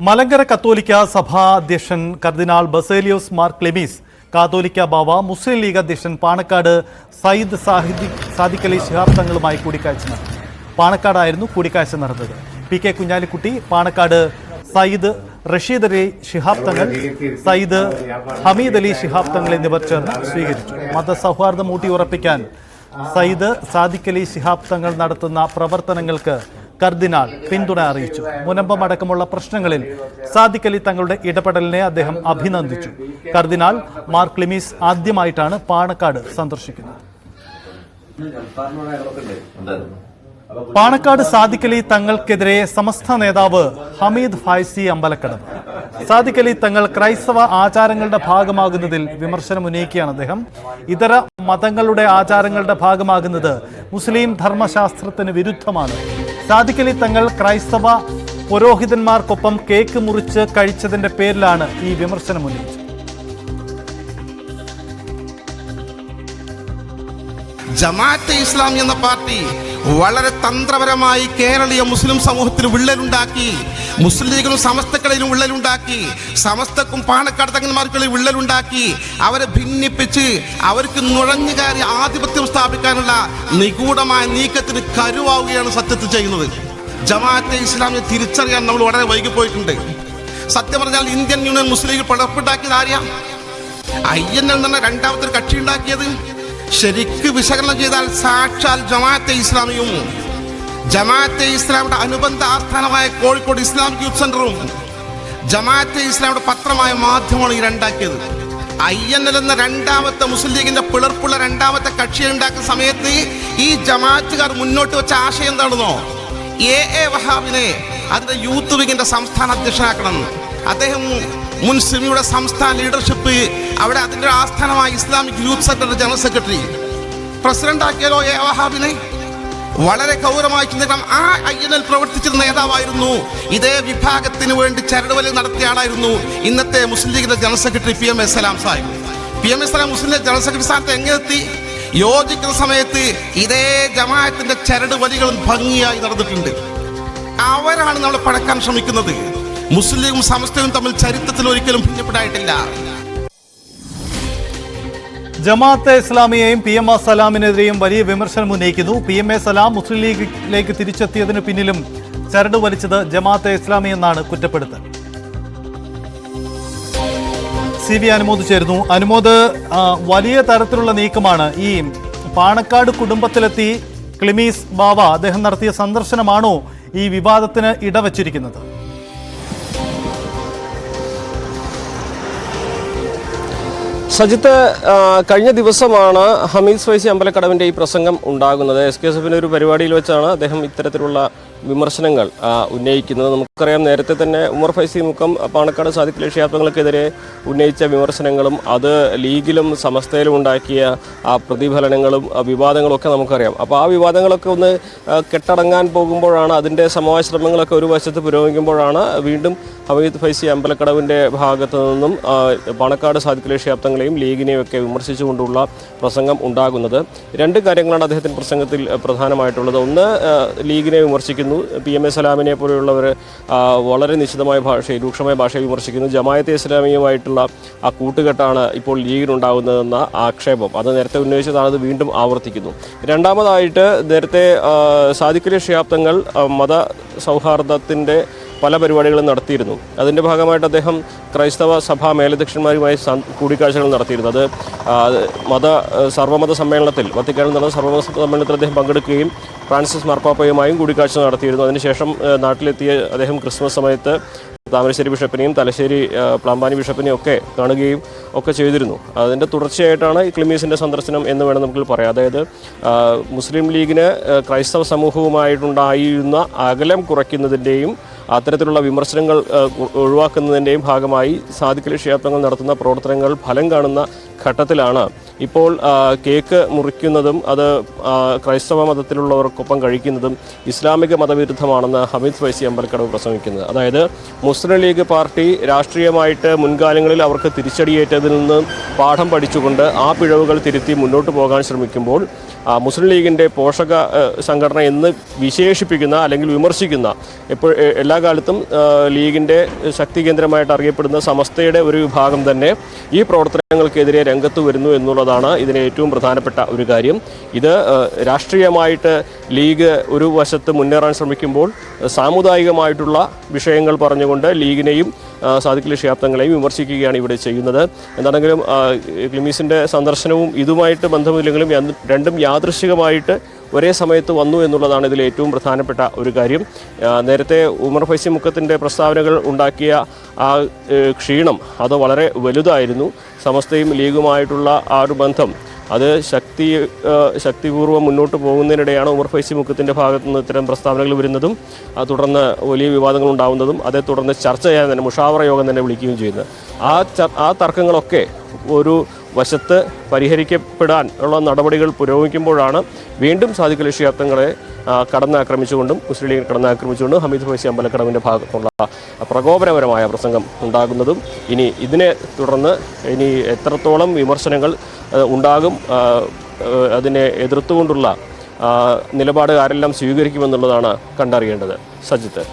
മലങ്കര കത്തോലിക്ക സഭാ അധ്യക്ഷൻ കർദിനാൾ ബസേലിയോസ് മാർ ക്ലെമീസ്, കാത്തോലിക്ക ബാവ, മുസ്ലിം ലീഗ് അധ്യക്ഷൻ പാണക്കാട് സയ്യിദ് സാദിഖ് അലി ശിഹാബ് തങ്ങളുമായി കൂടിക്കാഴ്ച നടത്തി. പാണക്കാടായിരുന്നു കൂടിക്കാഴ്ച നടന്നത്. പി കെ കുഞ്ഞാലിക്കുട്ടി, പാണക്കാട് സയ്യിദ് റഷീദ് അലി ശിഹാബ് തങ്ങൾ, സയ്യിദ് ഹമീദ് അലി ശിഹാബ് തങ്ങൾ എന്നിവർ ചേർന്ന് സ്വീകരിച്ചു. മതസൗഹാർദ്ദം ഊട്ടിയുറപ്പിക്കാൻ സയ്യിദ് സാദിഖ് അലി ശിഹാബ് തങ്ങൾ നടത്തുന്ന പ്രവർത്തനങ്ങൾക്ക് കർദിനാൾ പിന്തുണ അറിയിച്ചു. മുനമ്പം അടക്കമുള്ള പ്രശ്നങ്ങളിൽ സാദിഖ് അലി തങ്ങളുടെ ഇടപെടലിനെ അദ്ദേഹം അഭിനന്ദിച്ചു. കർദിനാൾ മാർ ക്ലെമീസ് ആദ്യമായിട്ടാണ് പാണക്കാട് സന്ദർശിക്കുന്നത്. പാണക്കാട് സാദിഖ് അലി തങ്ങൾക്കെതിരെ സമസ്ത നേതാവ് ഹമീദ് ഫൈസി അമ്പലക്കടവ്. സാദിഖ് അലി തങ്ങൾ ക്രൈസ്തവ ആചാരങ്ങളുടെ ഭാഗമാകുന്നതിൽ വിമർശനം ഉന്നയിക്കുകയാണ് അദ്ദേഹം. ഇതര മതങ്ങളുടെ ആചാരങ്ങളുടെ ഭാഗമാകുന്നത് മുസ്ലിം ധർമ്മശാസ്ത്രത്തിന് വിരുദ്ധമാണ്. സാദിഖ് അലി തങ്ങൾ ക്രൈസ്തവ പുരോഹിതന്മാർക്കൊപ്പം കേക്ക് മുറിച്ച് കഴിച്ചതിന്റെ പേരിലാണ് ഈ വിമർശനം ഉന്നയിച്ചത്. ജമാഅത്തെ ഇസ്ലാമി എന്ന പാർട്ടി വളരെ തന്ത്രപരമായി കേരളീയ മുസ്ലിം സമൂഹത്തിൽ വിള്ളലുണ്ടാക്കി, മുസ്ലിം ലീഗിലും സമസ്തക്കളിലും വിള്ളലുണ്ടാക്കി, സമസ്തക്കും പാണക്കാട് തങ്ങന്മാർക്കിടയിൽ വിള്ളലുണ്ടാക്കി, അവരെ ഭിന്നിപ്പിച്ച് അവർക്ക് നുഴഞ്ഞുകയറി ആധിപത്യം സ്ഥാപിക്കാനുള്ള നിഗൂഢമായ നീക്കത്തിന് കരുവാവുകയാണ് സത്യത്തിൽ ചെയ്യുന്നത്. ജമാഅത്തെ ഇസ്ലാമിനെ തിരിച്ചറിയാൻ നമ്മൾ വളരെ വൈകിപ്പോയിട്ടുണ്ട്. സത്യം പറഞ്ഞാൽ ഇന്ത്യൻ യൂണിയൻ മുസ്ലിം ലീഗ് പിളർപ്പുണ്ടാക്കിയത് ആര്യ? INL എന്ന രണ്ടാമത്തെ കക്ഷി ഉണ്ടാക്കിയത് ശരിക്ക് വിശകലനം ചെയ്താൽ സാക്ഷാൽ ജമാഅത്തെ ഇസ്ലാമിയും ജമാഅത്തെ ഇസ്ലാമിയുടെ അനുബന്ധ ആസ്ഥാനമായ കോഴിക്കോട് ഇസ്ലാമിക് യൂത്ത് സെന്ററും ജമാഅത്തെ ഇസ്ലാമിയുടെ പത്രമായ മാധ്യമമാണ് ഈ രണ്ടാക്കിയത്. INL എന്ന രണ്ടാമത്തെ മുസ്ലിം ലീഗിന്റെ പിളർപ്പുള്ള രണ്ടാമത്തെ കക്ഷിയെ ഉണ്ടാക്കുന്ന സമയത്ത് ഈ ജമാഅത്തുകാർ മുന്നോട്ട് വെച്ച ആശയം എന്താണെന്നോ? AA വഹാബിനെ അതിന്റെ യൂത്ത് വിങ്ങിന്റെ സംസ്ഥാന അധ്യക്ഷനാക്കണം. അദ്ദേഹം മുൻ സിമിയുടെ സംസ്ഥാന ലീഡർഷിപ്പ് അവിടെ അതിന്റെ ആസ്ഥാനമായ ഇസ്ലാമിക് യൂത്ത് സെന്ററിന്റെ ജനറൽ സെക്രട്ടറി പ്രസിഡന്റ് ആക്കിയാലോ AA വഹാബിനെ? വളരെ ഗൗരവമായി ചിന്തിക്കണം. ആ INL പ്രവർത്തിച്ചിരുന്ന നേതാവായിരുന്നു, ഇതേ വിഭാഗത്തിന് വേണ്ടി ചരടുവലി നടത്തിയ ആളായിരുന്നു ഇന്നത്തെ മുസ്ലിം ലീഗിന്റെ ജനറൽ സെക്രട്ടറി PMA സലാം സാഹിബ്. PMA സലാം മുസ്ലിം ലീഗ് ജനറൽ സെക്രട്ടറി സ്ഥാനത്ത് എങ്ങനെത്തി? യോജിക്കുന്ന സമയത്ത് ഇതേ ജമാഅത്തിന്റെ ചരടുവലികളും ഭംഗിയായി നടന്നിട്ടുണ്ട്. അവരാണ് നമ്മളെ പഴക്കാൻ ശ്രമിക്കുന്നത്. മുസ്ലിം ലീഗും സമസ്തയും തമ്മിൽ ചരിത്രത്തിൽ ഒരിക്കലും ഭിന്നപ്പെട്ടായിട്ടില്ല. ജമാഅത്തെ ഇസ്ലാമിയെയും PMA സലാമിനെതിരെയും വലിയ വിമർശനം ഉന്നയിക്കുന്നു. PMA സലാം മുസ്ലിം ലീഗിലേക്ക് തിരിച്ചെത്തിയതിനു പിന്നിലും ചരട് വലിച്ചത് ജമാഅത്തെ ഇസ്ലാമി എന്നാണ് കുറ്റപ്പെടുത്തൽ. CV അനുമോദ് ചേരുന്നു. അനുമോദ്, വലിയ തരത്തിലുള്ള നീക്കമാണ് ഈ പാണക്കാട് കുടുംബത്തിലെത്തി ക്ലെമീസ് ബാവ അദ്ദേഹം നടത്തിയ സന്ദർശനമാണോ ഈ വിവാദത്തിന് ഇടവച്ചിരിക്കുന്നത്? സജിത്ത്, കഴിഞ്ഞ ദിവസമാണ് ഹമീദ് ഫൈസി അമ്പലക്കടവിൻ്റെ ഈ പ്രസംഗം ഉണ്ടാകുന്നത്. SKSFിൻ്റെ ഒരു പരിപാടിയിൽ വെച്ചാണ് അദ്ദേഹം ഇത്തരത്തിലുള്ള വിമർശനങ്ങൾ ഉന്നയിക്കുന്നത്. നമുക്കറിയാം, നേരത്തെ തന്നെ ഉമർ ഫൈസി മുക്കം പാണക്കാട് സാദിഖ് അലി ശിഹാബ് തങ്ങൾക്കെതിരെ ഉന്നയിച്ച വിമർശനങ്ങളും അത് ലീഗിലും സമസ്തയിലും ഉണ്ടാക്കിയ ആ പ്രതിഫലനങ്ങളും വിവാദങ്ങളും ഒക്കെ നമുക്കറിയാം. അപ്പോൾ ആ വിവാദങ്ങളൊക്കെ ഒന്ന് കെട്ടടങ്ങാൻ പോകുമ്പോഴാണ്, അതിൻ്റെ സമവായ ശ്രമങ്ങളൊക്കെ ഒരു വശത്ത് പുരോഗമിക്കുമ്പോഴാണ് വീണ്ടും ഹമീദ് ഫൈസി അമ്പലക്കടവിൻ്റെ ഭാഗത്തു നിന്നും പാണക്കാട് സാദിഖ് അലി ശിഹാബ് തങ്ങളെയും ലീഗിനെയും ഒക്കെ വിമർശിച്ചുകൊണ്ടുള്ള പ്രസംഗം ഉണ്ടാകുന്നത്. രണ്ട് കാര്യങ്ങളാണ് അദ്ദേഹത്തിൻ്റെ പ്രസംഗത്തിൽ പ്രധാനമായിട്ടുള്ളത്. ഒന്ന്, ലീഗിനെ വിമർശിക്കുന്നു. PMA സലാമിനെ പോലെയുള്ളവർ വളരെ നിശ്ചിതമായ ഭാഷയിൽ, രൂക്ഷമായ ഭാഷയെ വിമർശിക്കുന്നു. ജമാഅത്തെ ഇസ്ലാമിയുമായിട്ടുള്ള ആ കൂട്ടുകെട്ടാണ് ഇപ്പോൾ ലീഗിനുണ്ടാകുന്നതെന്ന ആക്ഷേപം, അത് നേരത്തെ ഉന്നയിച്ചതാണ്, അത് വീണ്ടും ആവർത്തിക്കുന്നു. രണ്ടാമതായിട്ട്, നേരത്തെ സാദിഖ് അലി ശിഹാബ് തങ്ങൾ മത സൗഹാർദ്ദത്തിൻ്റെ പല പരിപാടികളും നടത്തിയിരുന്നു. അതിൻ്റെ ഭാഗമായിട്ട് അദ്ദേഹം ക്രൈസ്തവ സഭാ മേലധ്യക്ഷന്മാരുമായി കൂടിക്കാഴ്ചകൾ നടത്തിയിരുന്നു. അത് സർവ്വമത സമ്മേളനത്തിൽ, വത്തിക്കാനിൽ നടന്ന സർവ്വമത സമ്മേളനത്തിൽ അദ്ദേഹം പങ്കെടുക്കുകയും ഫ്രാൻസിസ് മാർപ്പാപ്പയുമായും കൂടിക്കാഴ്ച നടത്തിയിരുന്നു. അതിനുശേഷം നാട്ടിലെത്തിയ അദ്ദേഹം ക്രിസ്മസ് സമയത്ത് താമരശ്ശേരി ബിഷപ്പിനെയും തലശ്ശേരി പ്ലാമ്പാനി ബിഷപ്പിനെയും ഒക്കെ കാണുകയും ഒക്കെ ചെയ്തിരുന്നു. അതിൻ്റെ തുടർച്ചയായിട്ടാണ് ഈ ക്ലെമീസിൻ്റെ സന്ദർശനം എന്ന് വേണം നമുക്ക് പറയാം. അതായത് മുസ്ലിം ലീഗിന് ക്രൈസ്തവ സമൂഹവുമായിട്ടുണ്ടായിരുന്ന അകലം കുറയ്ക്കുന്നതിൻ്റെയും അത്തരത്തിലുള്ള വിമർശനങ്ങൾ ഒഴിവാക്കുന്നതിൻ്റെയും ഭാഗമായി സാദിഖ് അലി ശിഹാബ് തങ്ങൾ നടത്തുന്ന പ്രവർത്തനങ്ങൾ ഫലം കാണുന്ന ഘട്ടത്തിലാണ് ഇപ്പോൾ കേക്ക് മുറിക്കുന്നതും അത് ക്രൈസ്തവ മതത്തിലുള്ളവർക്കൊപ്പം കഴിക്കുന്നതും ഇസ്ലാമിക മതവിരുദ്ധമാണെന്ന് ഹമീദ് ഫൈസി അമ്പലക്കടവ് പ്രസംഗിക്കുന്നത്. അതായത് മുസ്ലിം ലീഗ് പാർട്ടി രാഷ്ട്രീയമായിട്ട് മുൻകാലങ്ങളിൽ അവർക്ക് തിരിച്ചടിയേറ്റതിൽ നിന്ന് പാഠം പഠിച്ചുകൊണ്ട് ആ പിഴവുകൾ തിരുത്തി മുന്നോട്ട് പോകാൻ ശ്രമിക്കുമ്പോൾ മുസ്ലിം ലീഗിൻ്റെ പോഷക സംഘടന എന്ന് വിശേഷിപ്പിക്കുന്ന അല്ലെങ്കിൽ വിമർശിക്കുന്ന എല്ലാ കാലത്തും ലീഗിൻ്റെ ശക്തി കേന്ദ്രമായിട്ട് അറിയപ്പെടുന്ന സമസ്തയുടെ ഒരു വിഭാഗം തന്നെ ഈ പ്രവർത്തനങ്ങൾക്കെതിരെ രംഗത്ത് വരുന്നു എന്നുള്ളതാണ് ഇതിന് ഏറ്റവും പ്രധാനപ്പെട്ട ഒരു കാര്യം. ഇത് രാഷ്ട്രീയമായിട്ട് ലീഗ് ഒരു വശത്ത് മുന്നേറാൻ ശ്രമിക്കുമ്പോൾ സാമുദായികമായിട്ടുള്ള വിഷയങ്ങൾ പറഞ്ഞുകൊണ്ട് ലീഗിനെയും സാദിഖ് അലി ശിഹാബ് തങ്ങളെയും വിമർശിക്കുകയാണ് ഇവിടെ ചെയ്യുന്നത്. എന്താണെങ്കിലും ക്ലിമീസിൻ്റെ സന്ദർശനവും ഇതുമായിട്ട് ബന്ധമില്ലെങ്കിലും രണ്ടും യാദൃശ്ചികമായിട്ട് ഒരേ സമയത്ത് വന്നു എന്നുള്ളതാണ് ഇതിൽ ഏറ്റവും പ്രധാനപ്പെട്ട ഒരു കാര്യം. നേരത്തെ ഉമർ ഫൈസി മുക്കത്തിൻ്റെ പ്രസ്താവനകൾ ഉണ്ടാക്കിയ ആ ക്ഷീണം അത് വളരെ വലുതായിരുന്നു. സമസ്തയും ലീഗുമായിട്ടുള്ള ആ ഒരു ബന്ധം അത് ശക്തിപൂർവ്വം മുന്നോട്ട് പോകുന്നതിനിടെയാണ് ഉമർ ഫൈസി മുക്കത്തിൻ്റെ ഭാഗത്തു നിന്ന് ഇത്തരം പ്രസ്താവനകൾ വരുന്നതും തുടർന്ന് വലിയ വിവാദങ്ങൾ ഉണ്ടാകുന്നതും അതേ തുടർന്ന് ചർച്ച ചെയ്യാൻ തന്നെ മുഷാവറ യോഗം തന്നെ വിളിക്കുകയും ചെയ്യുന്നത്. ആ തർക്കങ്ങളൊക്കെ ഒരു വശത്ത് പരിഹരിക്കപ്പെടാൻ ഉള്ള നടപടികൾ പുരോഗമിക്കുമ്പോഴാണ് വീണ്ടും സാദിഖ് അലി ശിഹാബ് തങ്ങളെ കടന്നാക്രമിച്ചുകൊണ്ടും മുസ്ലിം ലീഗിനെ കടന്നാക്രമിച്ചുകൊണ്ടും ഹമീദ് ഫൈസി അമ്പലക്കടവിൻ്റെ ഭാഗത്തുള്ള പ്രകോപനപരമായ പ്രസംഗം ഉണ്ടാകുന്നതും ഇതിനെ തുടർന്ന് ഇനി എത്രത്തോളം വിമർശനങ്ങൾ ഉണ്ടാകും, അതിനെ എതിർത്തുകൊണ്ടുള്ള നിലപാട് ആരെല്ലാം സ്വീകരിക്കുമെന്നുള്ളതാണ് കണ്ടറിയേണ്ടത്. സജിത്ത്.